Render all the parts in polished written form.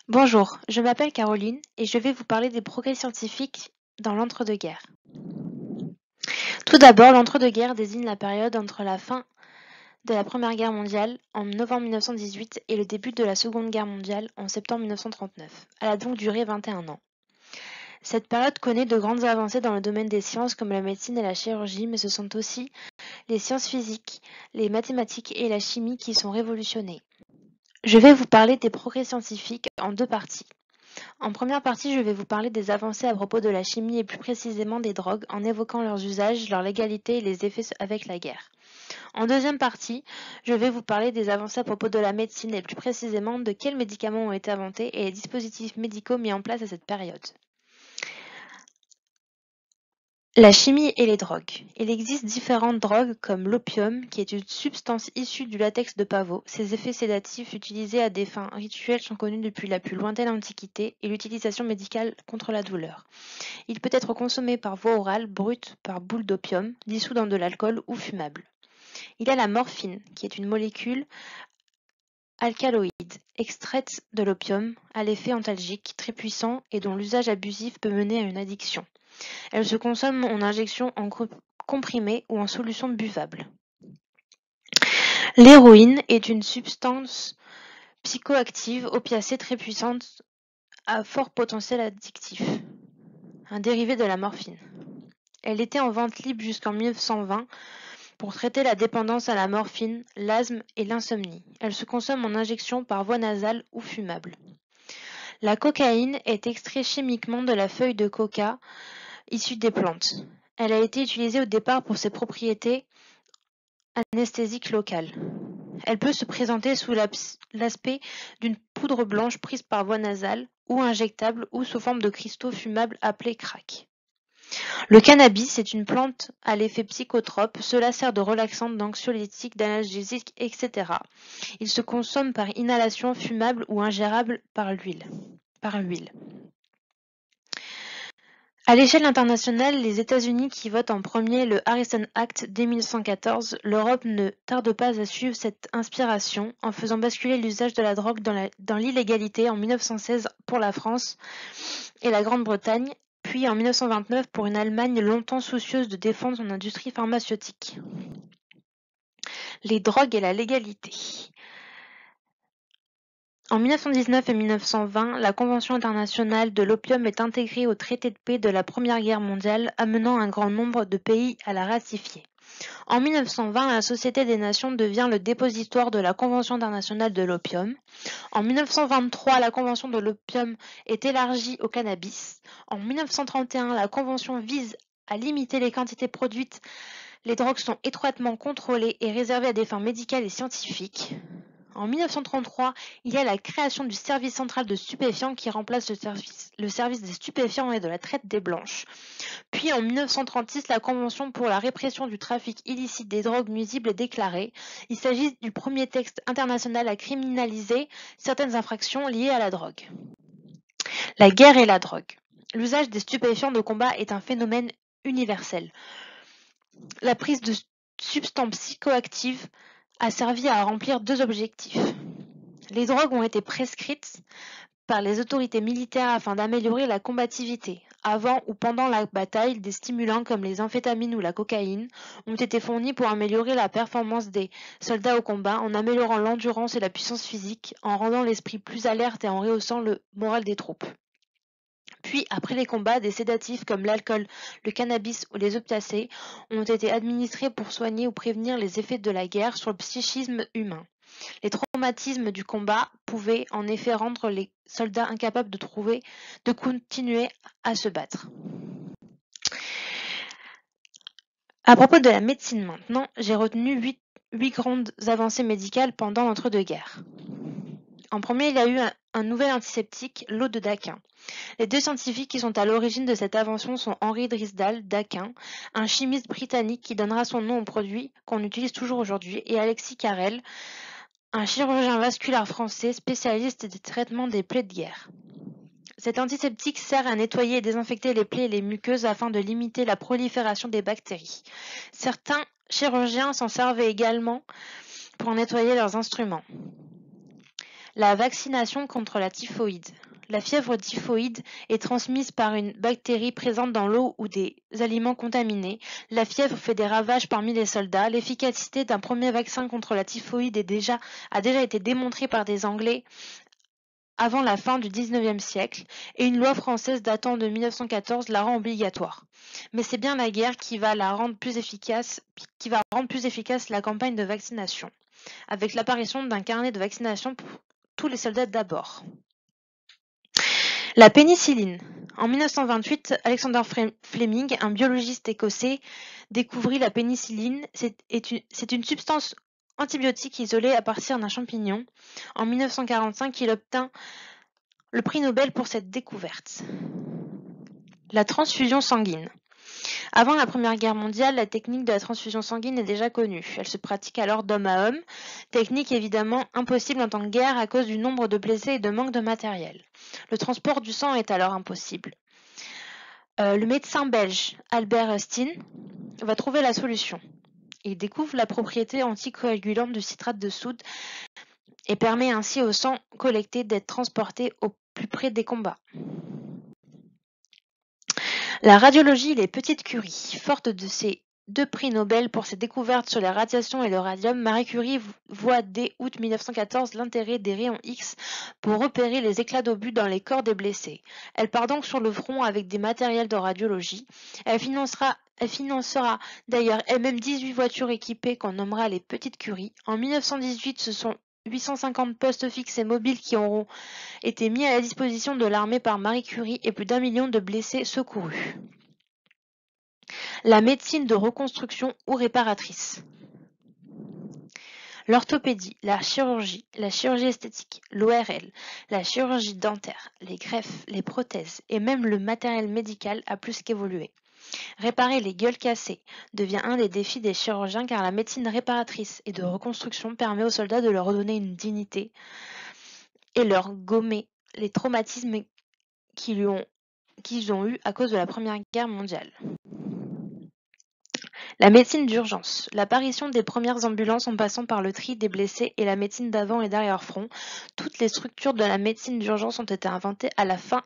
Bonjour, je m'appelle Caroline et je vais vous parler des progrès scientifiques dans l'entre-deux-guerres. Tout d'abord, l'entre-deux-guerres désigne la période entre la fin de la Première Guerre mondiale en novembre 1918 et le début de la Seconde Guerre mondiale en septembre 1939. Elle a donc duré 21 ans. Cette période connaît de grandes avancées dans le domaine des sciences comme la médecine et la chirurgie, mais ce sont aussi les sciences physiques, les mathématiques et la chimie qui sont révolutionnées. Je vais vous parler des progrès scientifiques en deux parties. En première partie, je vais vous parler des avancées à propos de la chimie et plus précisément des drogues en évoquant leurs usages, leur légalité et les effets avec la guerre. En deuxième partie, je vais vous parler des avancées à propos de la médecine et plus précisément de quels médicaments ont été inventés et les dispositifs médicaux mis en place à cette période. La chimie et les drogues. Il existe différentes drogues comme l'opium, qui est une substance issue du latex de pavot. Ses effets sédatifs utilisés à des fins rituelles sont connus depuis la plus lointaine antiquité et l'utilisation médicale contre la douleur. Il peut être consommé par voie orale, brut, par boule d'opium, dissous dans de l'alcool ou fumable. Il y a la morphine, qui est une molécule alcaloïde, extraite de l'opium, à l'effet antalgique très puissant et dont l'usage abusif peut mener à une addiction. Elle se consomme en injection en comprimé ou en solution buvable. L'héroïne est une substance psychoactive opiacée très puissante à fort potentiel addictif, un dérivé de la morphine. Elle était en vente libre jusqu'en 1920 pour traiter la dépendance à la morphine, l'asthme et l'insomnie. Elle se consomme en injection par voie nasale ou fumable. La cocaïne est extraite chimiquement de la feuille de coca issue des plantes. Elle a été utilisée au départ pour ses propriétés anesthésiques locales. Elle peut se présenter sous l'aspect d'une poudre blanche prise par voie nasale ou injectable ou sous forme de cristaux fumables appelés crack. Le cannabis est une plante à l'effet psychotrope, cela sert de relaxant, d'anxiolytique, d'analgésique, etc. Il se consomme par inhalation fumable ou ingérable par huile. À l'échelle internationale, les États-Unis qui votent en premier le Harrison Act dès 1914, l'Europe ne tarde pas à suivre cette inspiration en faisant basculer l'usage de la drogue dans l'illégalité en 1916 pour la France et la Grande-Bretagne, puis en 1929 pour une Allemagne longtemps soucieuse de défendre son industrie pharmaceutique. Les drogues et la légalité. En 1919 et 1920, la Convention internationale de l'opium est intégrée au traité de paix de la Première Guerre mondiale, amenant un grand nombre de pays à la ratifier. En 1920, la Société des Nations devient le dépositoire de la Convention internationale de l'opium. En 1923, la Convention de l'opium est élargie au cannabis. En 1931, la Convention vise à limiter les quantités produites. Les drogues sont étroitement contrôlées et réservées à des fins médicales et scientifiques. En 1933, il y a la création du service central de stupéfiants qui remplace le service des stupéfiants et de la traite des blanches. Puis en 1936, la Convention pour la répression du trafic illicite des drogues nuisibles est déclarée. Il s'agit du premier texte international à criminaliser certaines infractions liées à la drogue. La guerre et la drogue. L'usage des stupéfiants de combat est un phénomène universel. La prise de substances psychoactives a servi à remplir deux objectifs. Les drogues ont été prescrites par les autorités militaires afin d'améliorer la combativité. Avant ou pendant la bataille, des stimulants comme les amphétamines ou la cocaïne ont été fournis pour améliorer la performance des soldats au combat, en améliorant l'endurance et la puissance physique, en rendant l'esprit plus alerte et en rehaussant le moral des troupes. Puis, après les combats, des sédatifs comme l'alcool, le cannabis ou les opiacés ont été administrés pour soigner ou prévenir les effets de la guerre sur le psychisme humain. Les traumatismes du combat pouvaient en effet rendre les soldats incapables de continuer à se battre. À propos de la médecine maintenant, j'ai retenu 8 grandes avancées médicales pendant l'entre-deux-guerres. En premier, il y a eu un nouvel antiseptique, l'eau de Daquin. Les deux scientifiques qui sont à l'origine de cette invention sont Henry Drysdale Daquin, un chimiste britannique qui donnera son nom au produit qu'on utilise toujours aujourd'hui, et Alexis Carrel, un chirurgien vasculaire français spécialiste des traitements des plaies de guerre. Cet antiseptique sert à nettoyer et désinfecter les plaies et les muqueuses afin de limiter la prolifération des bactéries. Certains chirurgiens s'en servaient également pour nettoyer leurs instruments. La vaccination contre la typhoïde. La fièvre typhoïde est transmise par une bactérie présente dans l'eau ou des aliments contaminés. La fièvre fait des ravages parmi les soldats. L'efficacité d'un premier vaccin contre la typhoïde a déjà été démontrée par des Anglais avant la fin du XIXe siècle, et une loi française datant de 1914 la rend obligatoire. Mais c'est bien la guerre qui va rendre plus efficace la campagne de vaccination, avec l'apparition d'un carnet de vaccination pour tous les soldats d'abord. La pénicilline. En 1928, Alexander Fleming, un biologiste écossais, découvrit la pénicilline. C'est une substance antibiotique isolée à partir d'un champignon. En 1945, il obtint le prix Nobel pour cette découverte. La transfusion sanguine. Avant la Première Guerre mondiale, la technique de la transfusion sanguine est déjà connue. Elle se pratique alors d'homme à homme, technique évidemment impossible en temps de guerre à cause du nombre de blessés et de manque de matériel. Le transport du sang est alors impossible. Le médecin belge Albert Hustin va trouver la solution. Il découvre la propriété anticoagulante du citrate de soude et permet ainsi au sang collecté d'être transporté au plus près des combats. La radiologie et les petites Curie. Forte de ses 2 prix Nobel pour ses découvertes sur les radiations et le radium, Marie Curie voit dès août 1914 l'intérêt des rayons X pour repérer les éclats d'obus dans les corps des blessés. Elle part donc sur le front avec des matériels de radiologie. Elle financera d'ailleurs elle-même 18 voitures équipées qu'on nommera les petites Curie. En 1918, ce sont 850 postes fixes et mobiles qui auront été mis à la disposition de l'armée par Marie Curie et plus d'1 million de blessés secourus. La médecine de reconstruction ou réparatrice. L'orthopédie, la chirurgie esthétique, l'ORL, la chirurgie dentaire, les greffes, les prothèses et même le matériel médical a plus qu'évolué. Réparer les gueules cassées devient un des défis des chirurgiens car la médecine réparatrice et de reconstruction permet aux soldats de leur redonner une dignité et leur gommer les traumatismes qu'ils ont eus à cause de la Première Guerre mondiale. La médecine d'urgence. L'apparition des premières ambulances en passant par le tri des blessés et la médecine d'avant et d'arrière-front, toutes les structures de la médecine d'urgence ont été inventées à la fin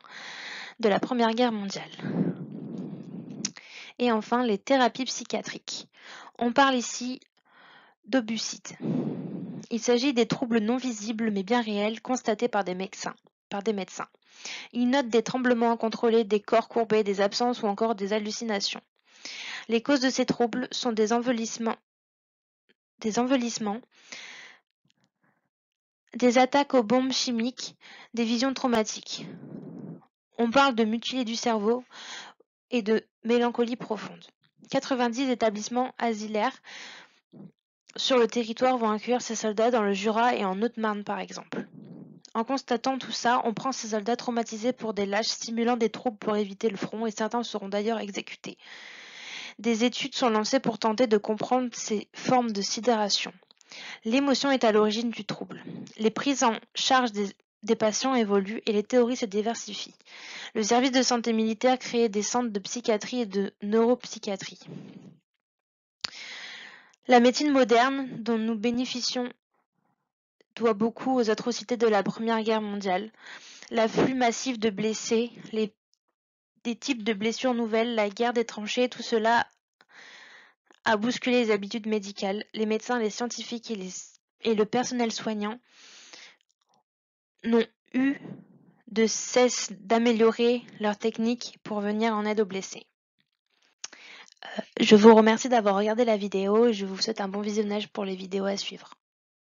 de la Première Guerre mondiale. Et enfin, les thérapies psychiatriques. On parle ici d'obucite. Il s'agit des troubles non visibles mais bien réels constatés par des médecins. Ils notent des tremblements incontrôlés, des corps courbés, des absences ou encore des hallucinations. Les causes de ces troubles sont des envahissements, des attaques aux bombes chimiques, des visions traumatiques. On parle de mutilés du cerveau et de mélancolie profonde. 90 établissements asilaires sur le territoire vont accueillir ces soldats dans le Jura et en Haute-Marne par exemple. En constatant tout ça, on prend ces soldats traumatisés pour des lâches simulant des troubles pour éviter le front et certains seront d'ailleurs exécutés. Des études sont lancées pour tenter de comprendre ces formes de sidération. L'émotion est à l'origine du trouble. Les prises en charge des patients évoluent et les théories se diversifient. Le service de santé militaire crée des centres de psychiatrie et de neuropsychiatrie. La médecine moderne, dont nous bénéficions, doit beaucoup aux atrocités de la Première Guerre mondiale. L'afflux massif de blessés, des types de blessures nouvelles, la guerre des tranchées, tout cela a bousculé les habitudes médicales. Les médecins, les scientifiques et le personnel soignant n'ont eu de cesse d'améliorer leurs techniques pour venir en aide aux blessés. Je vous remercie d'avoir regardé la vidéo et je vous souhaite un bon visionnage pour les vidéos à suivre.